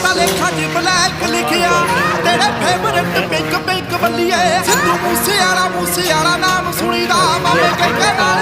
ਤਾਂ ਲੇਖਾਂ 'ਚ ਬਲੈਕ ਲਿਖਿਆ ਤੇਰੇ ਫੇਵਰਟ ਪਿੰਕ ਪਿੰਕ ਬੱਲੀਏ ਸਿੱਧੂ ਮੂਸੇ ਵਾਲਾ ਨਾਮ ਸੁਣੀਦਾ ਮਾਮੇ ਕੇ ਨਾਲ